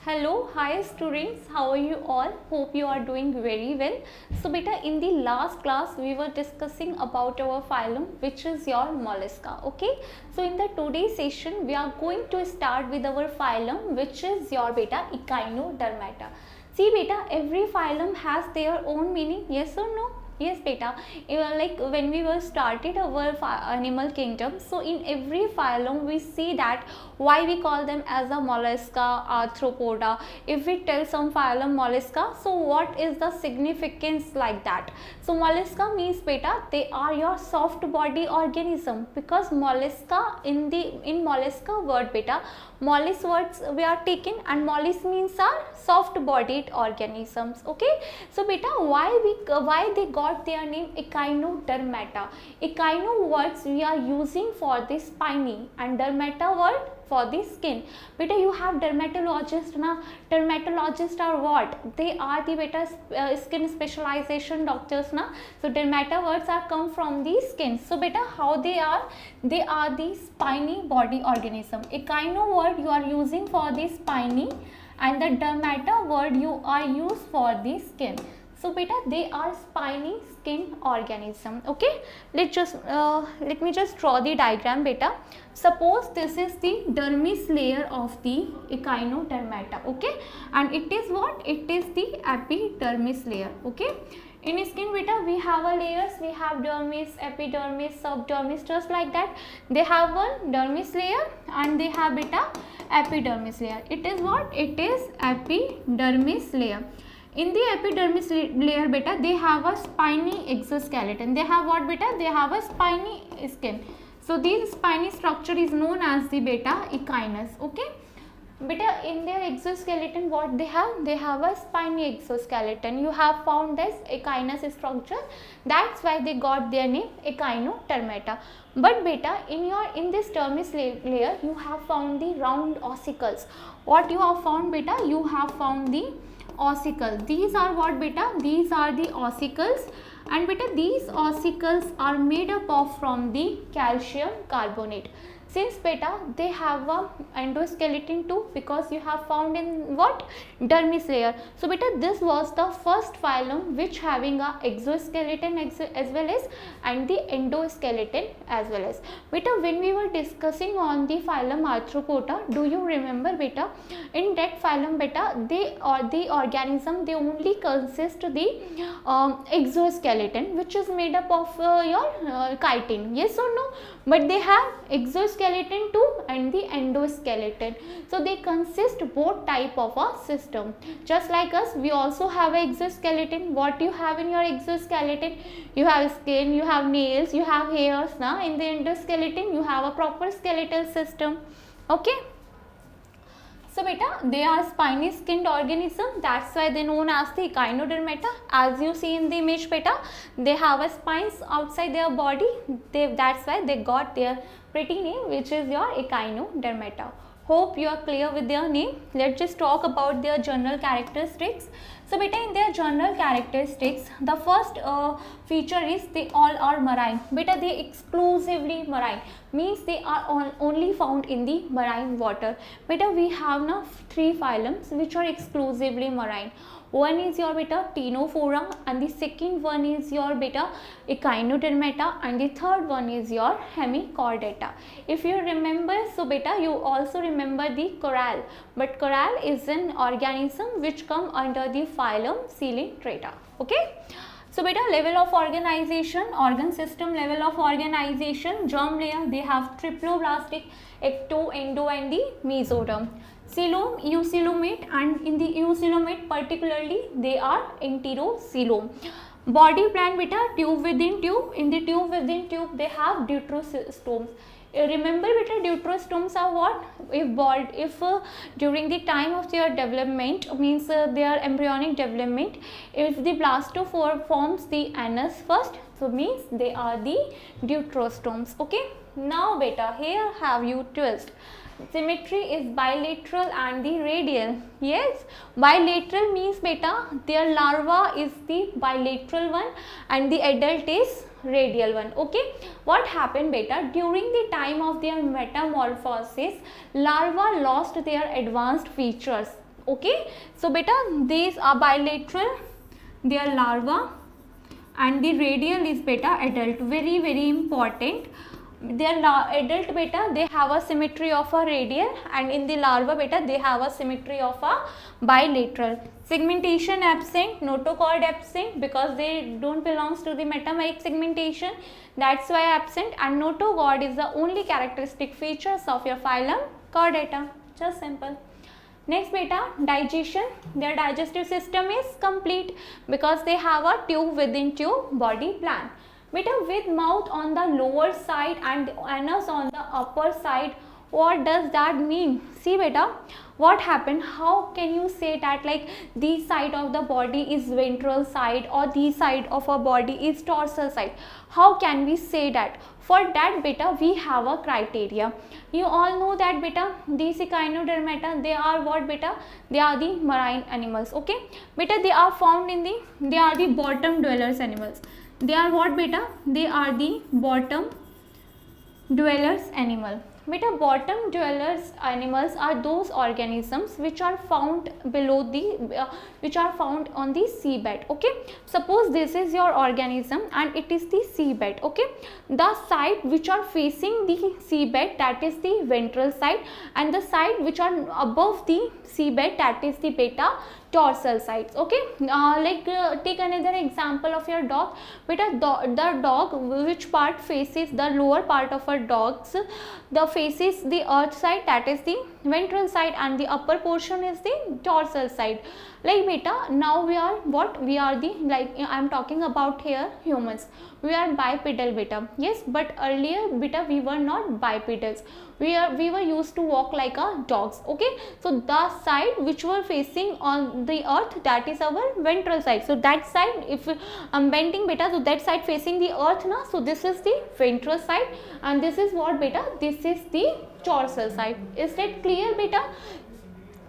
Hello, hi students, how are you all? Hope you are doing very well. So beta, in the last class we were discussing about our phylum, which is your mollusca. Okay, so in the today's session we are going to start with our phylum, which is your beta Echinodermata. See beta, every phylum has their own meaning, yes or no? Yes beta, like when we were started our animal kingdom, so in every phylum we see that why we call them as a mollusca, arthropoda. If we tell some phylum mollusca, so what is the significance like that? So mollusca means beta, they are your soft body organism, because mollusca in mollusca word beta, mollis words we are taken, and mollis means are soft bodied organisms. Okay, so beta, why they got their name Echinodermata? Echino words we are using for the spiny, and dermata word for the skin. Beta, you have dermatologist na. Dermatologists are what? They are the beta skin specialization doctors na. So dermata words are come from the skin. So beta, how they are? They are the spiny body organism. Echino word you are using for the spiny, and the dermata word you are used for the skin. So beta, they are spiny skin organism. Okay, let me just draw the diagram beta. Suppose this is the dermis layer of the Echinodermata. Okay, and it is what? It is the epidermis layer. Okay, in skin beta we have a layers, we have dermis, epidermis, subdermis, just like that. They have one dermis layer and they have beta epidermis layer. It is what? It is epidermis layer. In the epidermis layer beta, they have a spiny exoskeleton. They have what beta? They have a spiny skin. So this spiny structure is known as the beta echinus. Okay, beta, in their exoskeleton what they have? They have a spiny exoskeleton. You have found this echinus structure, that's why they got their name Echinodermata. But beta, in this dermis layer you have found the round ossicles. What you have found beta? You have found the ossicle. These are what beta? These are the ossicles, and beta, these ossicles are made up of from the calcium carbonate. Since beta, they have a endoskeleton too, because you have found in what? Dermis layer. So beta, this was the first phylum which having a exoskeleton as well as and the endoskeleton as well as. Beta, when we were discussing on the phylum Arthropoda, do you remember beta? In that phylum beta, the organism, they only consist the exoskeleton, which is made up of your chitin. Yes or no? But they have exoskeleton too and the endoskeleton. So they consist both type of a system. Just like us, we also have an exoskeleton. What you have in your exoskeleton? You have skin, you have nails, you have hairs. Now in the endoskeleton, you have a proper skeletal system. Okay. So beta, they are spiny skinned organism, that's why they known as the Echinodermata. As you see in the image beta, they have a spines outside their body, that's why they got their pretty name, which is your Echinodermata. Hope you are clear with their name. Let's just talk about their general characteristics. So beta, in their general characteristics, the first feature is they all are marine. Beta, they exclusively marine, means they are only found in the marine water. Beta, we have now three phylums which are exclusively marine. One is your beta Ctenophora, and the second one is your beta Echinodermata, and the third one is your Hemichordata. If you remember, so beta, you also remember the coral, but coral is an organism which come under the phylum Coelenterata. Okay. So beta, level of organization, organ system level of organization, germ layer, they have triploblastic, ecto, endo and the mesoderm. Coelom, eucoelomate, and in the eucoelomate particularly they are enterocoelom. Body plan beta, tube within tube. In the tube within tube they have deuterostomes. Remember beta, deuterostomes are what? If during the time of their development, means their embryonic development, if the blastophore forms the anus first, so means they are the deuterostomes. Okay. Now beta, here have you twist. Symmetry is bilateral and the radial. Yes, bilateral means beta, their larva is the bilateral one and the adult is radial one. Okay, what happened beta, during the time of their metamorphosis, larva lost their advanced features. Okay, so beta these are bilateral, they are larva, and the radial is beta adult. Very very important. They are adult beta, they have a symmetry of a radial, and in the larva beta they have a symmetry of a bilateral. Segmentation absent, notochord absent, because they don't belongs to the metameric segmentation, that's why absent. And notochord is the only characteristic features of your phylum Chordata. Just simple. Next beta, digestion. Their digestive system is complete because they have a tube within tube body plan. Beta, with mouth on the lower side and anus on the upper side, what does that mean? See beta, what happened? How can you say that like this side of the body is ventral side or this side of a body is dorsal side? How can we say that? For that beta, we have a criteria. You all know that beta, these echinodermata, they are what beta? They are the marine animals. Okay, beta, they are found in the, they are the bottom dwellers animals. They are what beta? They are the bottom dwellers animal. Beta, bottom dwellers animals are those organisms which are found below the which are found on the seabed. Okay, suppose this is your organism and it is the seabed. Okay, the side which are facing the seabed, that is the ventral side, and the side which are above the seabed, that is the beta dorsal sides. Okay, take another example of your dog. Beta, the dog, which part faces the lower part of a dog's, the faces the earth side, that is the ventral side, and the upper portion is the dorsal side. Like beta, now we are what? We are the, like I am talking about here humans, we are bipedal beta. Yes, but earlier beta we were not bipedals. We were used to walk like a dogs. Okay, so the side which were facing on the earth, that is our ventral side. So that side, if I'm bending beta, so that side facing the earth na, so this is the ventral side, and this is what beta? This is the dorsal side. Is that clear beta?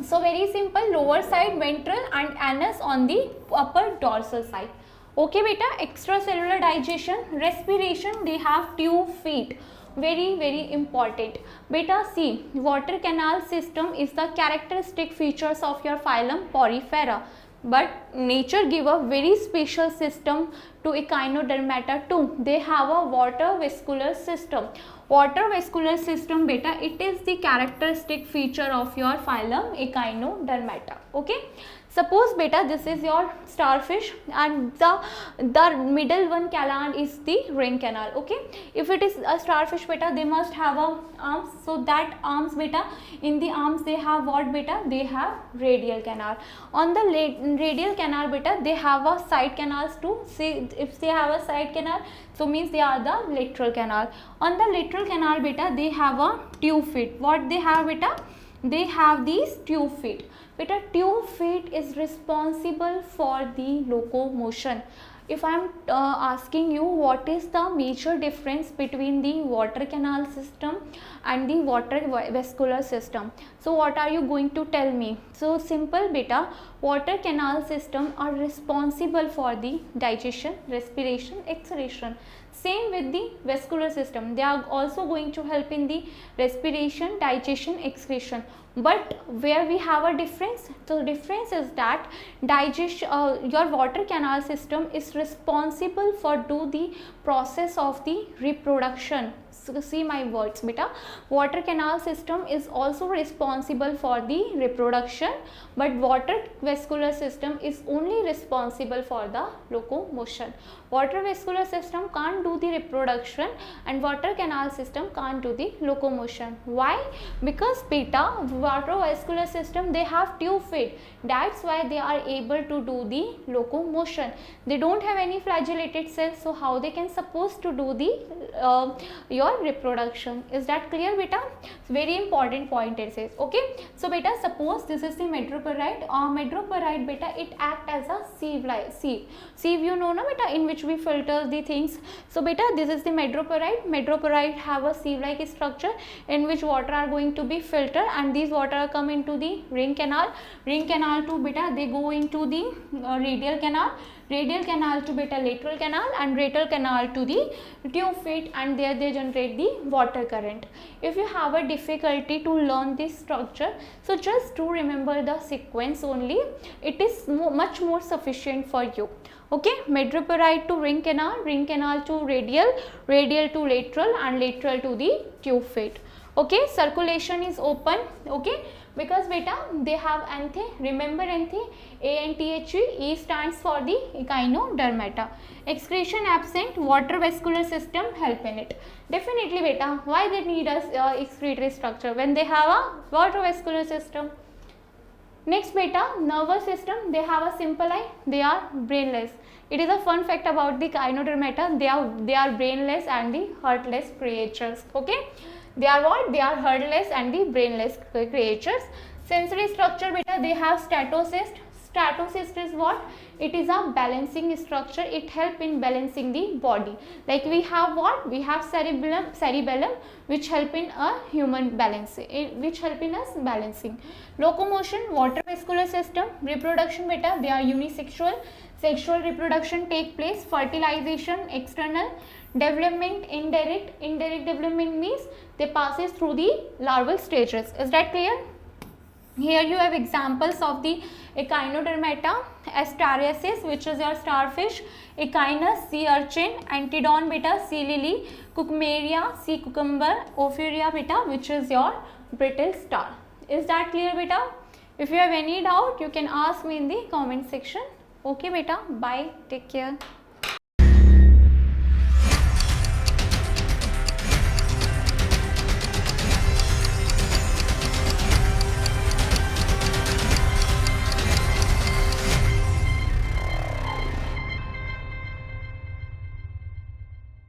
So very simple, lower side ventral and anus on the upper dorsal side. Okay beta, extracellular digestion, respiration, they have tube feet. Very very important. Beta, see, water canal system is the characteristic features of your phylum Porifera. But nature give a very special system to echinodermata too. They have a water vascular system. Water vascular system beta, it is the characteristic feature of your phylum Echinodermata. Okay, suppose beta this is your starfish and the middle one canal is the ring canal. Okay, if it is a starfish beta, they must have a arms, so that arms beta, in the arms they have what beta? They have radial canal. On the radial canal beta, they have a side canals too. See, if they have a side canal, so means they are the lateral canal. On the lateral canal beta, they have a tube feet. What they have beta? They have these tube feet. Beta, tube feet is responsible for the locomotion. If I am asking you what is the major difference between the water canal system and the water vascular system, so what are you going to tell me? So simple beta, water canal system are responsible for the digestion, respiration, excretion. Same with the vascular system, they are also going to help in the respiration, digestion, excretion. But where we have a difference, so the difference is that your water canal system is responsible for do the process of the reproduction. So see my words beta, water canal system is also responsible for the reproduction, but water vascular system is only responsible for the locomotion. Water vascular system can't do the reproduction and water canal system can't do the locomotion. Why? Because beta, water vascular system, they have tube feet, that's why they are able to do the locomotion. They don't have any flagellated cells, so how they can supposed to do the your reproduction? Is that clear beta? Very important point it says. Okay, so beta, suppose this is the madreporite. Madreporite beta, it act as a sieve. Sieve you know na beta, in which we filter the things. So beta, this is the madreporite. Madreporite have a sieve like structure in which water are going to be filtered, and these water are come into the ring canal. Ring canal to beta, they go into the radial canal. Radial canal to beta lateral canal, and lateral canal to the tube feet fluid and there they generate the water current. If you have a difficulty to learn this structure, so just do remember the sequence only, it is much more sufficient for you. Okay, madreporite to ring canal to radial, radial to lateral and lateral to the tube feet. Okay, circulation is open. Okay, because beta they have anthe, remember anthe, A-N-T-H-E, E stands for the echinodermata. Excretion absent, water vascular system help in it. Definitely beta, why they need a excretory structure when they have a water vascular system. Next beta, nervous system, they have a simple eye, they are brainless. It is a fun fact about the echinodermata, they are brainless and the heartless creatures. Okay, they are what? They are heartless and the brainless creatures. Sensory structure beta, they have statocyst. Statocyst is what? It is a balancing structure, it help in balancing the body. Like we have what? We have cerebellum which help in a human balance, which help in us balancing. Locomotion, water vascular system. Reproduction beta, they are unisexual. Sexual reproduction take place. Fertilization external. Development indirect. Indirect development means they passes through the larval stages. Is that clear? Here you have examples of the echinodermata. Astariasis, which is your starfish. Echinus, sea urchin. Antedon beta, sea lily. Cucumeria, sea cucumber. Ophiuria beta, which is your brittle star. Is that clear beta? If you have any doubt, you can ask me in the comment section. Okay beta, bye, take care.